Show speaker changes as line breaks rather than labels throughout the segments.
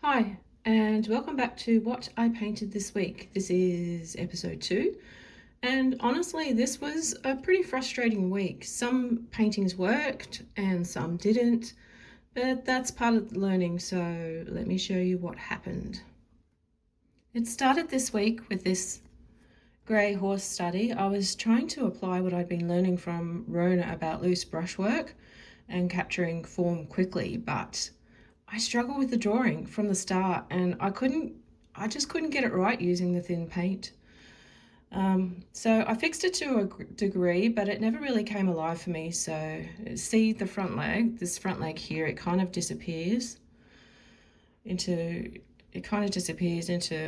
Hi, and welcome back to what I painted this week. This is episode 2, and honestly, this was a pretty frustrating week. Some paintings worked and some didn't, but that's part of learning, so let me show you what happened. It started this week with this grey horse study. I was trying to apply what I'd been learning from Rona about loose brushwork and capturing form quickly, but I struggled with the drawing from the start, and I just couldn't get it right using the thin paint. So I fixed it to a degree, but it never really came alive for me. So see this front leg here, it kind of disappears into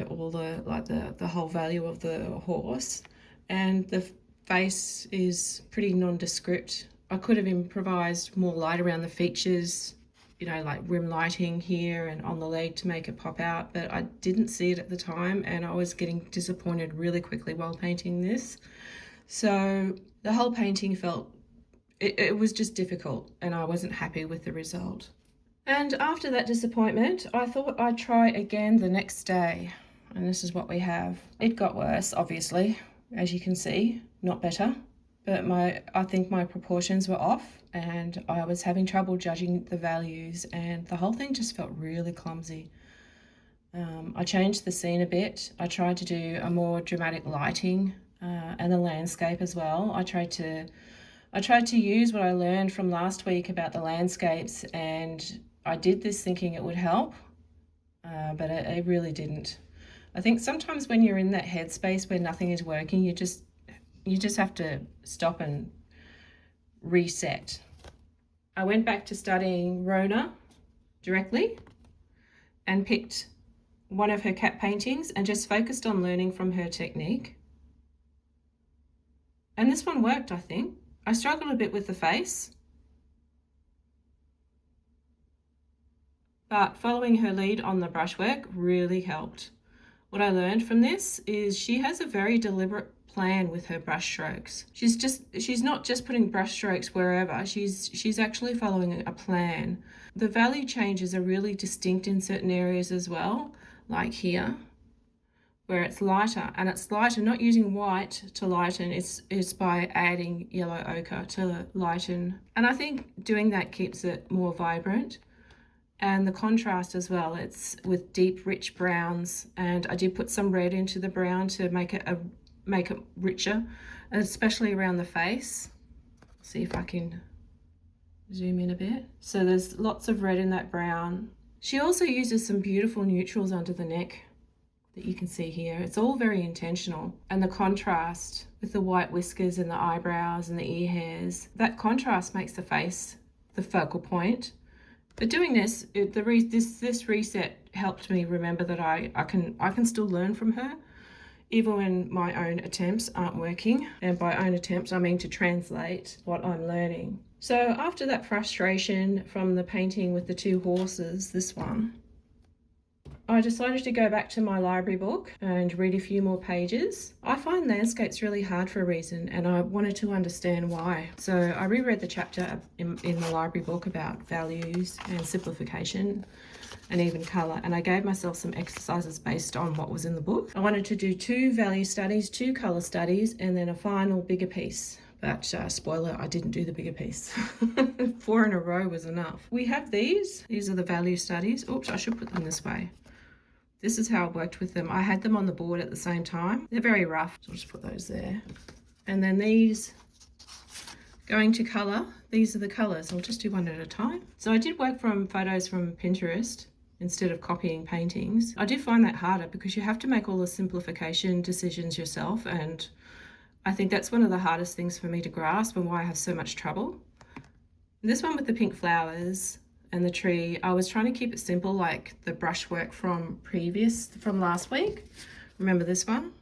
all the whole value of the horse, and the face is pretty nondescript. I could have improvised more light around the features, like rim lighting here and on the leg to make it pop out, but I didn't see it at the time, and I was getting disappointed really quickly while painting this. So the whole painting it was just difficult, and I wasn't happy with the result. And after that disappointment, I thought I'd try again the next day, and this is what we have. It got worse, obviously, as you can see, not better, but I think my proportions were off, and I was having trouble judging the values, and the whole thing just felt really clumsy. I changed the scene a bit. I tried to do a more dramatic lighting and the landscape as well. I tried to use what I learned from last week about the landscapes, and I did this thinking it would help, but it really didn't. I think sometimes when you're in that headspace where nothing is working, you just have to stop and reset. I went back to studying Rona directly and picked one of her cat paintings and just focused on learning from her technique. And this one worked, I think. I struggled a bit with the face, but following her lead on the brushwork really helped. What I learned from this is she has a very deliberate plan with her brush strokes. She's not just putting brush strokes wherever, she's actually following a plan. The value changes are really distinct in certain areas as well, like here, where it's lighter, and it's lighter not using white to lighten, it's by adding yellow ochre to lighten. And I think doing that keeps it more vibrant. And the contrast as well, it's with deep rich browns, and I did put some red into the brown to make it richer, and especially around the face. See if I can zoom in a bit. So there's lots of red in that brown. She also uses some beautiful neutrals under the neck that you can see here. It's all very intentional, and the contrast with the white whiskers and the eyebrows and the ear hairs, that contrast makes the face the focal point. But doing this, this reset helped me remember that I can still learn from her, even when my own attempts aren't working. And by own attempts, I mean to translate what I'm learning. So after that frustration from the painting with the two horses, this one, I decided to go back to my library book and read a few more pages. I find landscapes really hard for a reason, and I wanted to understand why. So I reread the chapter in the library book about values and simplification and even colour, and I gave myself some exercises based on what was in the book. I wanted to do 2 value studies, 2 colour studies, and then a final bigger piece. But spoiler, I didn't do the bigger piece. 4 in a row was enough. We have these are the value studies. Oops, I should put them this way. This is how I worked with them. I had them on the board at the same time. They're very rough, so I'll just put those there. And then these, going to colour, these are the colours. I'll just do one at a time. So I did work from photos from Pinterest instead of copying paintings. I do find that harder because you have to make all the simplification decisions yourself, and I think that's one of the hardest things for me to grasp and why I have so much trouble. This one with the pink flowers and the tree, I was trying to keep it simple, like the brushwork from last week. Remember this one?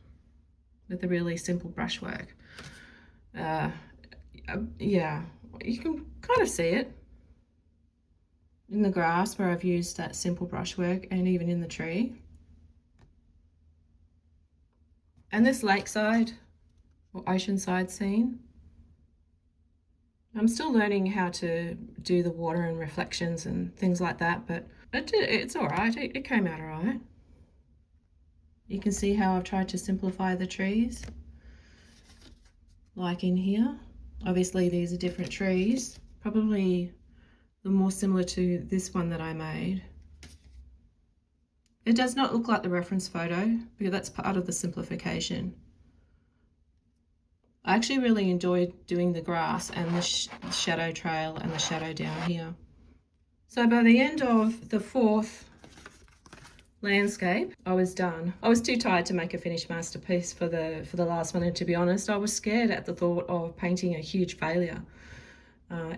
With the really simple brushwork. Yeah, you can kind of see it in the grass where I've used that simple brushwork, and even in the tree. And this lakeside or oceanside scene, I'm still learning how to do the water and reflections and things like that, but It's all right. It came out all right. You can see how I've tried to simplify the trees, like in here. Obviously these are different trees, probably the more similar to this one that I made. It does not look like the reference photo because that's part of the simplification. I actually really enjoyed doing the grass and the shadow trail and the shadow down here. So by the end of the 4th landscape, I was done. I was too tired to make a finished masterpiece for the last one, and to be honest, I was scared at the thought of painting a huge failure.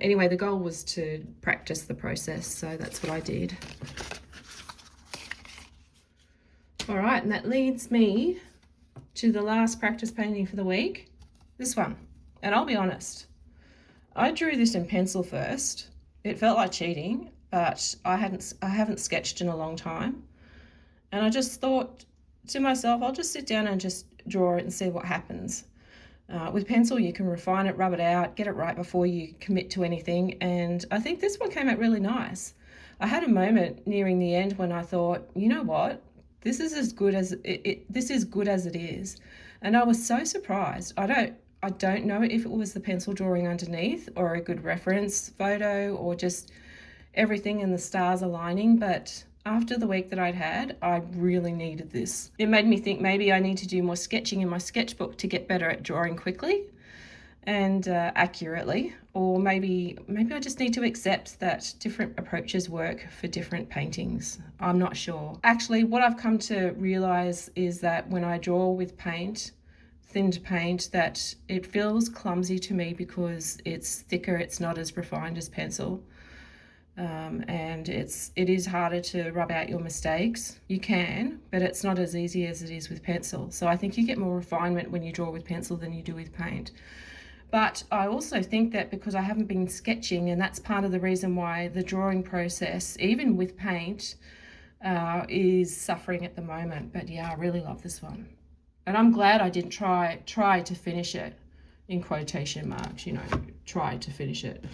Anyway, the goal was to practice the process, so that's what I did. All right, and that leads me to the last practice painting for the week, this one. And I'll be honest, I drew this in pencil first. It felt like cheating, but I haven't sketched in a long time. And I just thought to myself, I'll just sit down and just draw it and see what happens. With pencil, you can refine it, rub it out, get it right before you commit to anything. And I think this one came out really nice. I had a moment nearing the end when I thought, you know what? This is as good as this is good as it is. And I was so surprised. I don't know if it was the pencil drawing underneath or a good reference photo or just everything and the stars aligning, but after the week that I'd had, I really needed this. It made me think maybe I need to do more sketching in my sketchbook to get better at drawing quickly and accurately, or maybe I just need to accept that different approaches work for different paintings. I'm not sure. Actually, what I've come to realize is that when I draw with paint, thinned paint, that it feels clumsy to me because it's thicker, it's not as refined as pencil. And it is harder to rub out your mistakes. You can, but it's not as easy as it is with pencil. So I think you get more refinement when you draw with pencil than you do with paint. But I also think that because I haven't been sketching, and that's part of the reason why the drawing process, even with paint, is suffering at the moment. But yeah, I really love this one. And I'm glad I didn't try to finish it, in quotation marks, try to finish it.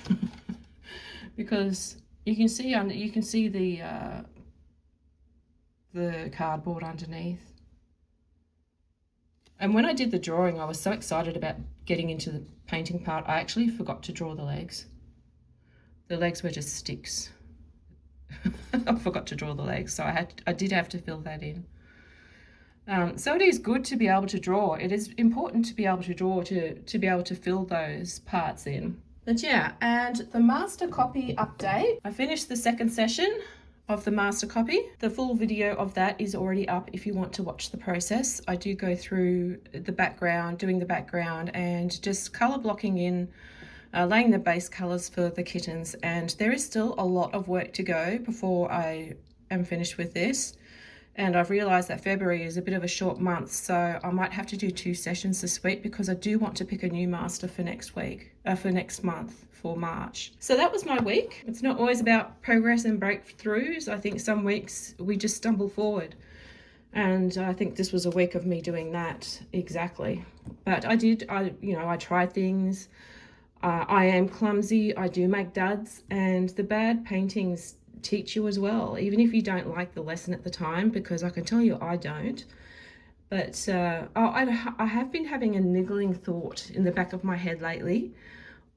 Because you can see the cardboard underneath. And when I did the drawing, I was so excited about getting into the painting part, I actually forgot to draw the legs. The legs were just sticks. I forgot to draw the legs, so I did have to fill that in. So it is good to be able to draw. It is important to be able to draw to be able to fill those parts in. But yeah, and the master copy update. I finished the 2nd session of the master copy. The full video of that is already up if you want to watch the process. I do go through the background, doing the background and just colour blocking in, laying the base colours for the kittens. And there is still a lot of work to go before I am finished with this. And I've realised that February is a bit of a short month, so I might have to do 2 sessions this week because I do want to pick a new master for next month, for March. So that was my week. It's not always about progress and breakthroughs. I think some weeks we just stumble forward. And I think this was a week of me doing that exactly. But I try things. I am clumsy. I do make duds, and the bad paintings teach you as well, even if you don't like the lesson at the time, because I can tell you I don't. But I have been having a niggling thought in the back of my head lately.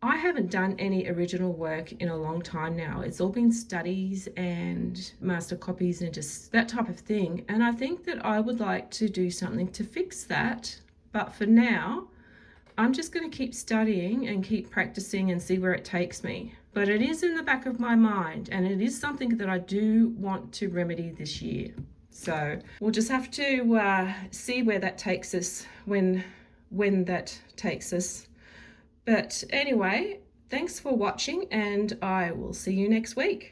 I haven't done any original work in a long time now. It's all been studies and master copies and just that type of thing. And I think that I would like to do something to fix that. But for now, I'm just going to keep studying and keep practicing and see where it takes me. But it is in the back of my mind, and it is something that I do want to remedy this year. So we'll just have to see where that takes us when that takes us. But anyway, thanks for watching, and I will see you next week.